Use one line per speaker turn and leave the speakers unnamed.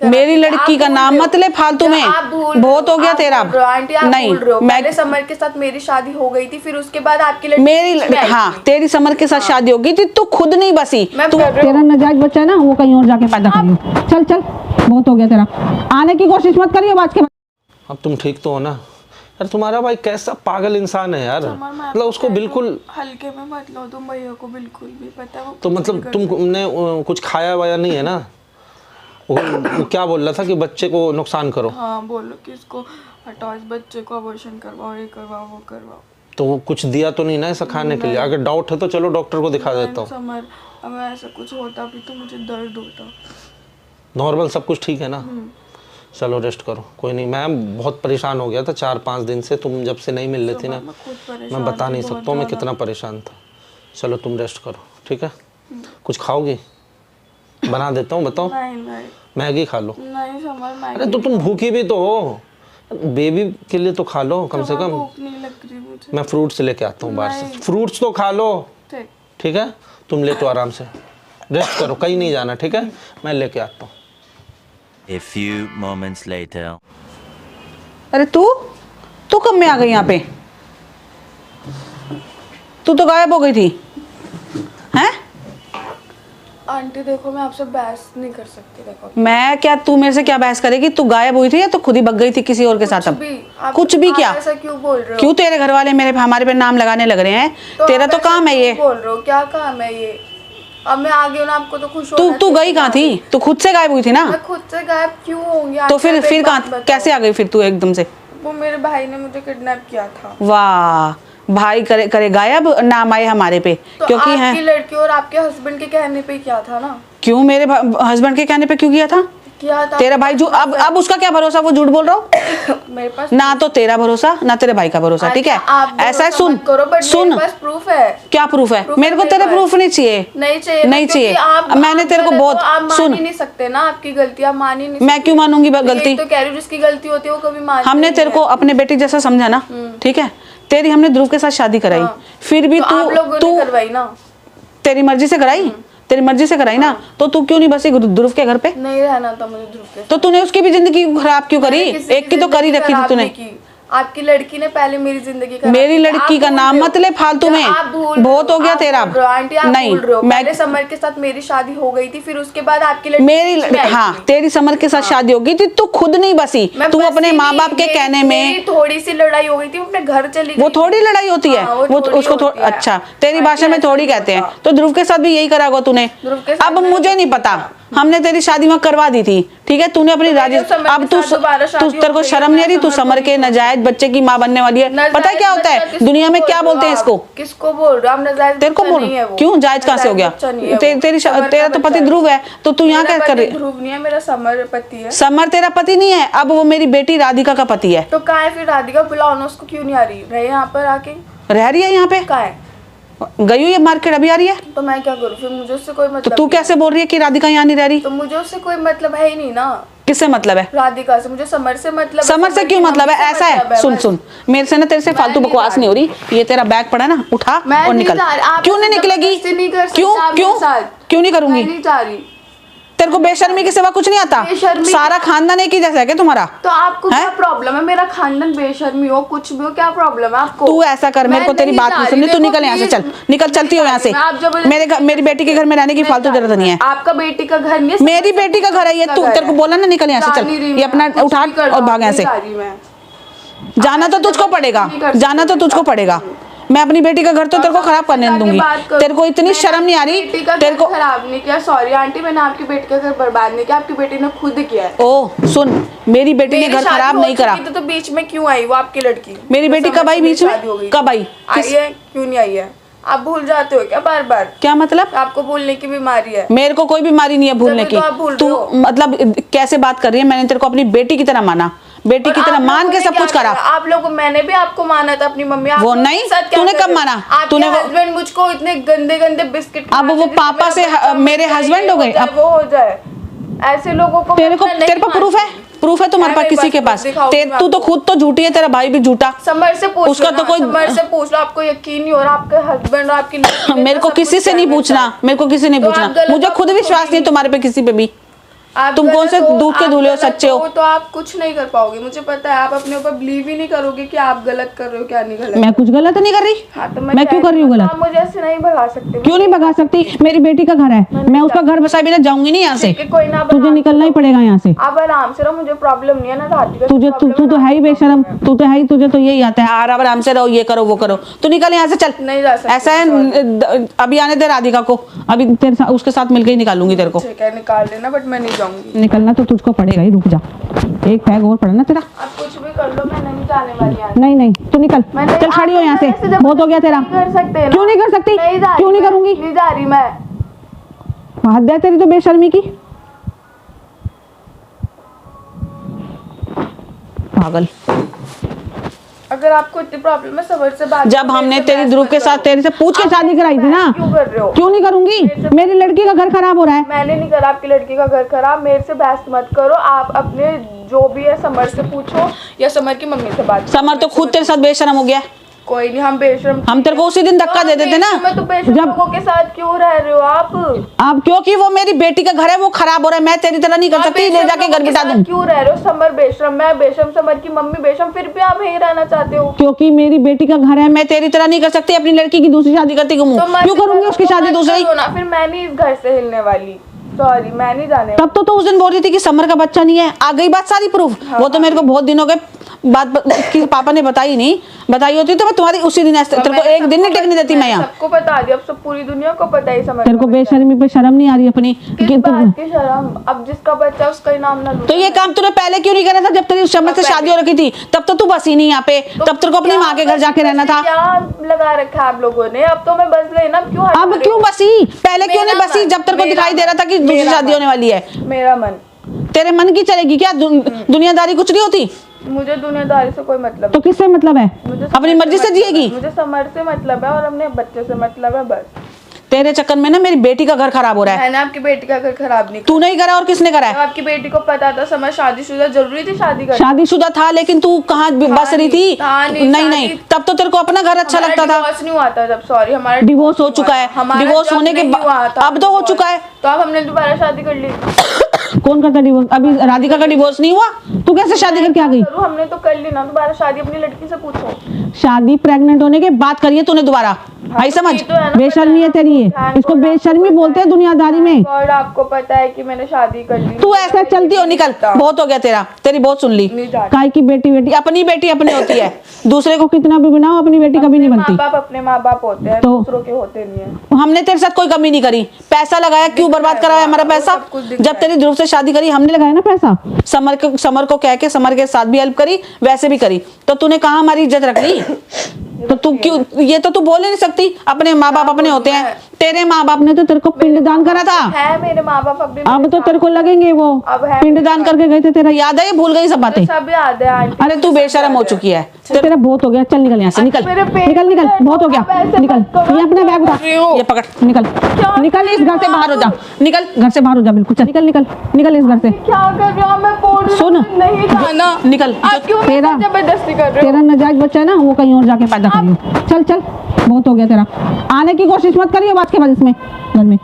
मेरी लड़की का नाम मत ले फालतू में, बहुत हो गया तेरा।
नहीं, मैं समर के साथ मेरी शादी हो गई थी, फिर उसके बाद आपकी लड़की
हाँ तेरी समर के साथ शादी हो गई थी, तू खुद नहीं बसी। तू तेरा नाजायज बच्चा है ना, वो कहीं और जाके पैदा करियो। चल चल, बहुत हो गया तेरा, आने की कोशिश मत करियो आज के बाद।
अब तुम ठीक तो हो ना यार? तुम्हारा भाई कैसा पागल इंसान है यार, मतलब उसको बिल्कुल
हल्के में मत लो तुम भैया को, बिल्कुल भी पता है वो
तो मतलब तुमने कुछ खाया वाया नहीं है ना? वो क्या बोल रहा था कि बच्चे को नुकसान करो?
हाँ बोलो कि इसको हटाओ, इस बच्चे को अबॉर्शन करवाओ, ये करवाओ वो करवाओ।
तो वो कुछ दिया तो नहीं ना ऐसा खाने के लिए? अगर डाउट है तो चलो डॉक्टर को दिखा देता हूँ।
समर अगर ऐसा कुछ होता भी तो मुझे दर्द होता।
नॉर्मल सब कुछ ठीक है ना? चलो रेस्ट करो, कोई नहीं। मैं बहुत परेशान हो गया था 4-5 दिन से, तुम जब से नहीं मिल रही थी ना, मैं बता नहीं सकता हूँ मैं कितना परेशान था। चलो तुम रेस्ट करो, ठीक है? कुछ खाओगी? बना देता हूँ, बताओ।
नहीं
मैगी खा लो।
नहीं समर, मैगी।
अरे तो तुम भूखी भी तो हो, बेबी के लिए तो खा लो कम से कम।
भूख नहीं लग रही मुझे।
मैं फ्रूट्स लेके आता हूँ बाहर से, फ्रूट्स तो खा लो, ठीक है? तुम लेटो आराम से, रेस्ट करो, कहीं नहीं जाना, ठीक है? मैं लेके आता हूँ।
A few moments later.
अरे तू कब में आ गई यहाँ पे? तू तो गायब हो गई थी, हैं?
आंटी देखो, मैं आपसे बहस नहीं कर सकती। देखो
मैं क्या, तू मेरे से क्या बहस करेगी? तू गायब हुई थी या तो खुद ही भग गई थी किसी और के साथ? अब कुछ भी क्या?
ऐसा क्यों बोल रहे हो?
क्यों तेरे घर वाले हमारे पे नाम लगाने लग रहे हैं? तेरा तो काम है ये।
बोल रहे हो, क्या काम है ये? अब मैं आ गई हूँ ना, आपको तो खुश होना।
तू गई कहाँ थी? तू खुद से गायब हुई थी ना?
मैं खुद से गायब क्यों होंगी?
तो फिर कहाँ, कैसे आ गई फिर तू एकदम से?
वो मेरे भाई ने मुझे किडनैप किया था।
वाह, भाई करे गायब, नाम आए हमारे पे।
तो
क्योंकि
आपकी लड़की और आपके हस्बैंड के कहने पे किया था ना?
क्यों मेरे हस्बैंड के कहने पे क्यों किया था? तेरा भाई जो अब उसका क्या भरोसा, वो झूठ बोल रहा हूँ।
मेरे पास
ना तो तेरा भरोसा ना तेरे भाई का भरोसा, ठीक है? ऐसा है, सुन
मेरे पास प्रूफ है।
क्या प्रूफ है? मेरे को तेरे प्रूफ नहीं चाहिए, नहीं चाहिए। मैंने तेरे को बहुत
मान ही नहीं सकते ना आपकी गलती, आप मान ही नहीं।
मैं क्यों मानूंगी गलती?
तो कह रही हूँ जिसकी गलती होती है वो कभी मान।
हमने तेरे को अपने बेटे जैसा समझा ना, ठीक है? तेरी हमने ध्रुव के साथ शादी कराई, फिर भी तू
करवाई ना,
तेरी मर्जी से कराई, तेरी मर्जी से कराई ना, तो तू क्यों नहीं बसी ध्रुव के घर पे?
नहीं रहना था मुझे ध्रुव के।
तो तूने उसकी भी जिंदगी खराब क्यों करी? एक की तो करी रखी थी तूने।
आपकी लड़की ने पहले मेरी जिंदगी खराब।
मेरी लड़की का नाम मत ले फालतू में, बहुत हो गया तेरा।
नहीं, पहले समर के साथ मेरी शादी हो गई थी, फिर उसके बाद आपकी लड़की
हाँ तेरी समर के साथ शादी हो गई थी, तू खुद नहीं बसी। तू अपने माँ बाप के कहने में,
थोड़ी सी लड़ाई हो गई थी, अपने घर चली गई।
वो थोड़ी लड़ाई होती है, वो उसको अच्छा तेरी भाषा में थोड़ी कहते हैं। तो ध्रुव के साथ भी यही करा होगा तूने। अब मुझे नहीं पता, हमने तेरी शादी में करवा दी थी, ठीक है? तूने अपनी राजी, अब तू तेरे को शर्म नहीं आ रही? तू समर के नाजायज बच्चे की माँ बनने वाली है। पता है क्या होता है दुनिया में, क्या बोलते हैं इसको?
किसको बोल रहे हो? नाजायज
तेरे को बोल, क्यों जायज कहाँ से हो गया? तेरा तो पति ध्रुव है, तो तू यहाँ क्या कर रही है?
ध्रुव नहीं है, मेरा समर पति है।
समर तेरा पति नहीं है, अब वो मेरी बेटी राधिका का पति है।
तो कहाँ है फिर राधिका? बुलाओ ना उसको, क्यों नहीं आ रही? रहे यहाँ पर आके,
रह रही है यहाँ पे?
कहाँ है?
गई हुई है मार्केट, अभी आ रही है।
तो मैं क्या करूँ फिर? मुझे उससे कोई मतलब।
तो तू कैसे बोल रही है कि राधिका यहाँ नहीं रह रही?
तो मुझे उससे कोई मतलब है ही नहीं ना।
किससे मतलब है?
राधिका से। मुझे समर से मतलब।
समर से क्यों मतलब है? ऐसा है, सुन मेरे से ना तेरे से फालतू बकवास नहीं हो रही। ये तेरा बैग पड़ा ना, उठा और निकल। क्यों नहीं निकलेगी? क्यों नहीं करूंगी?
नहीं जा रही।
तेरे को बेशर्मी के सिवा कुछ नहीं आता? सारा खानदान एक ही जैसा है क्या तुम्हारा?
तो आपको क्या प्रॉब्लम है? मेरा खानदान बेशर्मी हो कुछ भी हो, क्या प्रॉब्लम है आपको?
तू ऐसा कर, मेरे को तेरी बात नहीं सुननी, तू निकल यहाँ से, चल निकल, चलती हो यहाँ से। मेरी बेटी के घर में रहने की फालतू जरूरत नहीं है।
आपका बेटी का घर नहीं,
मेरी बेटी का घर है ये। तू, तेरे को बोला ना निकल यहाँ से, चल ये अपना उठा और भाग यहाँ से। जाना तो तुझको पड़ेगा, जाना तो तुझको पड़ेगा। मैं अपनी बेटी का घर तो तेरे को खराब करने नहीं दूंगी। तेरे को इतनी शर्म नहीं आ रही? तेरे को
खराब नहीं किया, सॉरी आंटी, मैंने आपकी बेटी का घर बर्बाद नहीं किया, आपकी बेटी ने खुद किया है।
ओ सुन, मेरी बेटी ने घर खराब नहीं करा।
तो बीच में क्यों आई वो आपकी लड़की?
मेरी बेटी कब आई बीच में? कब आई?
क्यों नहीं आई है? आप भूल जाते हो क्या बार बार?
क्या मतलब?
आपको भूलने की बीमारी है।
मेरे को कोई बीमारी नहीं है भूलने की। तू मतलब कैसे बात कर रही है? मैंने तेरे को अपनी बेटी की तरह माना, बेटी की तरह मान के सब कुछ करा।
आप लोगों, मैंने भी आपको माना था अपनी मम्मी।
वो नहीं, तूने कब माना?
तूने हस्बैंड मुझको इतने गंदे गंदे बिस्किट,
अब वो पापा से मेरे हस्बैंड हो गए।
अब वो हो जाए ऐसे लोगों को।
तेरे पास प्रूफ है? प्रूफ है तुम्हारे पास किसी के पास? तू तो खुद तो झूठी है, तेरा भाई भी झूठा।
समर से पूछ,
उसका तो कोई,
समर से पूछ लो, आपको यकीन नहीं हो रहा? आपके हस्बैंड और आपकी
मेरे को किसी से नहीं पूछना, मेरे को किसी नहीं पूछना। मुझे खुद विश्वास नहीं तुम्हारे पे किसी पे भी। तुम कौन से दूध के धुले हो, सच्चे हो?
तो आप कुछ नहीं कर पाओगे, मुझे पता है। आप अपने ऊपर बिलीव ही नहीं करोगे कि आप गलत कर रहे हो क्या नहीं गलत।
मैं कुछ गलत नहीं कर रही।
हाँ, तो
मैं क्यों कर रही हूँ गलत?
आप मुझे ऐसे नहीं भगा सकते।
क्यों नहीं भगा सकती? मेरी बेटी का घर है, मैं उसका घर बसाए बिना जाऊंगी नहीं यहाँ से।
कोई ना,
तुझे निकलना ही पड़ेगा यहाँ से।
आप आराम से रहो, मुझे प्रॉब्लम नहीं है ना रात का।
तुझे तू तो है ही बेशरम, तू तो है ही, तुझे तो यही आता है आराम से रहो, ये करो वो करो। तू निकल यहाँ से, चल।
नहीं जा सकती।
ऐसा है, अभी आने दे राधिका को, अभी तेरे साथ उसके साथ मिलकर ही निकालूंगी तेरे को।
ठीक है, निकाल लेना, बट मैं नहीं जाऊंगी।
निकलना तो तुझको पड़ेगा ही, रुक जा, एक पैग और पड़ा ना तेरा।
आप कुछ भी कर लो, मैं नहीं जाने वाली यहाँ से।
नहीं नहीं, तू निकल, चल खड़ी हो यहाँ से, बहुत हो गया तेरा।
नहीं कर सकते ना।
क्यों नहीं कर सकती?
नहीं जा रही,
क्यों नहीं करूंगी?
नहीं जा रही मैं।
हद है तेरी तो बेशर्मी की, पागल।
अगर आपको इतनी प्रॉब्लम है, सबर से बात।
जब हमने तेरी ध्रुव के साथ तेरे से पूछ के शादी कराई थी ना,
क्यों कर रहे हो?
क्यों नहीं करूंगी? मेरी लड़की का घर खराब हो रहा है।
मैंने नहीं करा आपकी लड़की का घर खराब। मेरे से बहस मत करो। आप अपने जो भी है समर से पूछो या समर की मम्मी से बात।
समर तो खुद तेरे साथ बेशरम हो गया है।
कोई नहीं, हम बेशरम।
हम तेरे को उसी दिन धक्का दे देते ना।
मैं तो बेशरम लोगों के साथ क्यों रह रहे हो आप?
अब क्योंकि वो मेरी बेटी का घर है, वो खराब हो रहा है। मैं तेरी तरह नहीं कर सकती, ले जाके घर बिठा दूं।
क्यों रह रहे हो? समर बेशरम, मैं बेशरम, समर की मम्मी बेशरम, फिर भी आप यहीं रहना चाहते हो।
क्योंकि मेरी बेटी का घर है, मैं तेरी तरह नहीं कर सकती अपनी लड़की की दूसरी शादी करती घूमूं। क्यों करूंगी उसकी शादी दूसरी?
फिर मैं नहीं इस घर से हिलने वाली। सॉरी, मैं नहीं जाने।
तब तो उस दिन बोल रही थी कि समर का बच्चा नहीं है। आ गई बात सारी प्रूफ। वो तो मेरे को बहुत दिन हो गए, बात कि पापा ने बताई नहीं, बताई होती तो मैं तुम्हारी उसी दिन तेरे को एक दिन नहीं टिकने देती मैं यहाँ।
सबको बता दिया, अब सब पूरी दुनिया को पता ही। समझ
तेरे को बेशर्मी पे शर्म नहीं आ रही अपनी?
किस बात की शर्म? अब जिसका बच्चा उसका ही नाम ना लो।
तो ये काम तूने पहले क्यों नहीं करा था? जब तेरी उस समय से शादी हो रखी थी तब तो तू बसी नहीं यहाँ पे, तब तेरे को अपनी माँ के घर जाके रहना था।
क्या लगा रखा है आप लोगों ने? अब तो मैं बस गई ना। क्यों
अब क्यों बसी? पहले क्यों नहीं बसी जब तेरे को दिखाई दे रहा था कि दूसरी शादी होने वाली है?
मेरा मन।
तेरे मन की चलेगी क्या? दुनियादारी कुछ नहीं होती।
मुझे दुनियादारी से कोई मतलब
तो किससे मतलब है?
मुझे
अपनी मर्जी से जिएगी।
मुझे समर से मतलब है और अपने बच्चे से मतलब है, बस।
तेरे चक्कर में ना मेरी बेटी का घर खराब हो रहा है।
मैंने आपकी बेटी का घर खराब नहीं
तू नहीं करा और किसने करा है?
आपकी बेटी को पता था समर शादीशुदा, जरूरी थी शादी करनी?
शादीशुदा था, लेकिन तू कहाँ बस रही थी? नहीं, तब तो तेरे को अपना घर अच्छा लगता था।
डिवोर्स नहीं हुआ था जब। सॉरी, हमारा
डिवोर्स हो चुका है। डिवोर्स होने के बाद अब तो हो चुका है।
तो अब हमने दोबारा शादी कर ली।
कौन करता डिवोर्स? अभी राधिका का डिवोर्स नहीं हुआ, तू कैसे शादी करके आ गई?
हमने तो कर ली ना दोबारा शादी। अपनी लड़की से पूछो।
शादी प्रेग्नेंट होने के बाद करिए तूने दोबारा। आई समझ? बेशर्मी है तेरी ये, इसको बेशर्मी बोलते हैं दुनियादारी में।
गॉड, आपको पता है कि मैंने शादी कर ली।
तू ऐसा चलती हो, निकल, बहुत हो गया तेरा, तेरी बहुत सुन ली। काय की बेटी अपनी बेटी अपनी होती है, दूसरे को कितना भी बनाओ अपनी बेटी कभी नहीं बनती।
माँ बाप अपने माँ बाप होते हैं, दूसरों के होते नहीं है।
हमने तेरे साथ कोई कमी नहीं करी। पैसा लगाया, क्यों बर्बाद कराया हमारा पैसा? जब तेरी ध्रुव से शादी करी हमने लगाया ना पैसा। समर को कह के समर के साथ भी हेल्प करी, वैसे भी करी, तो तूने कहाँ हमारी इज्जत रख ली? तो तू क्यों, ये तो तू बोल ही नहीं सकती। अपने माँ बाप अपने होते हैं। तेरे माँ बाप ने तो तेरे को पिंडदान करा था।
है मेरे माँ बाप अभी।
अब तो तेरे को लगेंगे वो पिंडदान करके गए थे। तेरा याद है? भूल गई सब बातें?
सब याद है आंटी।
अरे तू बेशरम हो चुकी है। तेरा बहुत हो गया, चल निकल यहाँ से, निकल निकल निकल, बहुत हो गया, निकल। ये अपना बैग उठा, ये पकड़, निकल निकल, इस घर से बाहर हो जा, निकल घर से बाहर हो जा, बिल्कुल चल, निकल निकल निकल इस घर से।
क्या कर रहे हो? मैं बोल रही
सुन,
हूँ, नहीं जाना।
निकल।
आप क्यों
तेरा
जबरदस्ती कर रहे हो?
तेरा नाजायज बच्चा है ना, वो कहीं और जाके पैदा करियो। चल चल, बहुत हो गया तेरा। आने की कोशिश मत करियो बात के बाद इसमें घर में।